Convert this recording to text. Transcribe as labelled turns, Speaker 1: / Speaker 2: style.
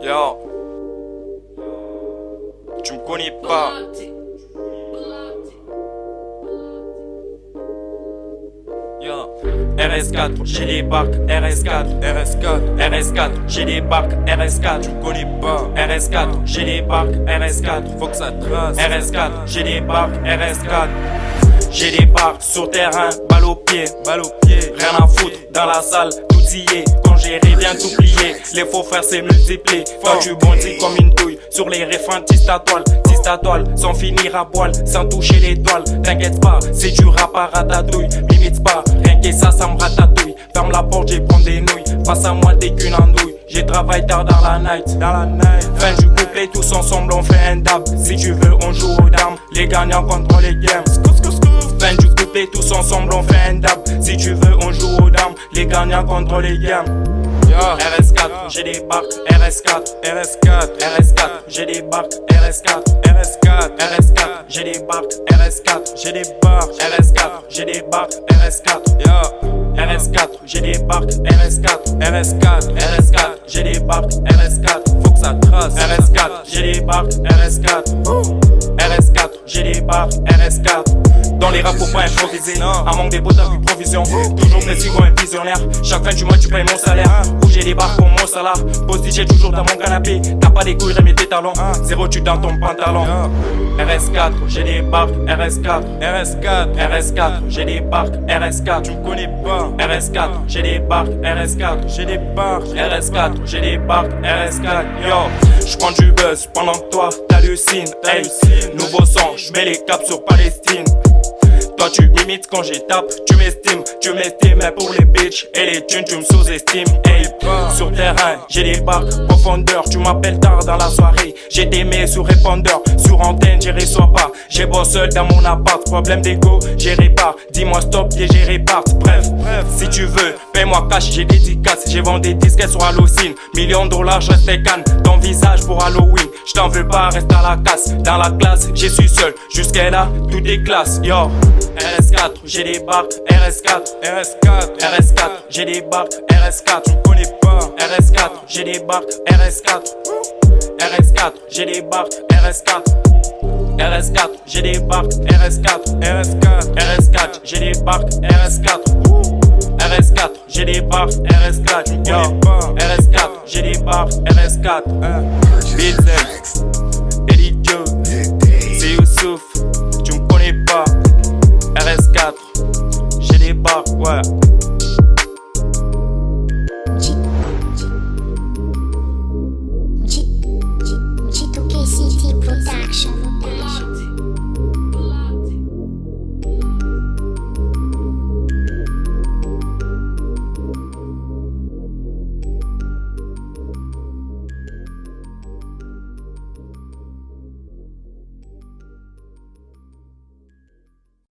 Speaker 1: Yo, tu me connais pas. Yo, RS4, j'ai les barques, RS4, RS4, RS4, j'ai les barques, RS4, tu me connais pas. RS4, j'ai les barques, RS4, faut que ça trace. RS4, j'ai les barques, RS4. J'ai des barques sur terrain, balle au pied, rien à foutre dans la salle, tout y est. Quand j'ai rien tout plié, les faux frères c'est multiplié. Toi tu bondis comme une douille, sur les réfrins tisse ta toile, sans finir à poil, sans toucher les toiles. T'inquiète pas, c'est du rap à ratatouille, m'imite pas, rien que ça me ratatouille. Ferme la porte, j'ai prends des nouilles, face à moi t'es qu'une andouille. J'ai travaillé tard dans la night, fin du couplet, tous ensemble on fait un dab. Si tu veux on joue aux dames, les gagnants contre les games. Fin du couplet, tous ensemble on fait un dab. Si tu veux on joue aux dames, les gagnants contre les games. RS4, j'ai des barques, RS4, RS4, j'ai des barques, RS4, j'ai des barques, RS4, j'ai des barques, RS4, j'ai des barques, RS4, j'ai des barques, RS4, j'ai des barques, RS4, faut que ça trace. RS4, j'ai des barques, RS4, j'ai des barques, RS4. Dans les rap faut pas improviser, à manque des potes avec provision. Toujours précis comme un visionnaire, chaque fin du mois tu payes mon salaire. Où j'ai des barres pour mon salaire, postiché toujours dans mon canapé. T'as pas des couilles, remets tes talons, zéro tu dans ton pantalon. RS4, j'ai des barques, RS4, j'ai des barques, RS4, tu me connais pas. RS4, j'ai des barques, RS4, j'ai des barques, RS4, j'ai des barques, RS4. Yo, j'prends du buzz pendant que toi t'hallucines. Hey, nouveau son, j'mets les caps sur Palestine. Toi tu m'imites quand j'étape, tu m'estimes, mais pour les bitches et les thunes tu me sous-estimes. Hey, sur terrain, j'ai des barques, profondeur, tu m'appelles tard dans la soirée. J'ai des mails sur répondeur, sur antenne j'y reçois pas. J'ai beau seul dans mon appart, problème d'égo, j'ai répare. Dis-moi stop et j'ai répare. Bref, si tu veux, paie-moi cash, j'ai des dédicaces. J'ai vendu des disques sur Halloween, millions de dollars, je reste canne. Ton visage pour Halloween, je t'en veux pas, reste à la casse. Dans la classe, je suis seul, jusqu'à là, tout est classe, yo. RS4, j'ai des barques, RS4, j'ai des barques, RS4, tu connais pas. RS4, j'ai des barques, RS4, j'ai des barques, RS4, j'ai des barques, RS4, j'ai des barques, RS4, j'ai des barques, RS4, yo. RS4, j'ai des barques, RS4, Beatles.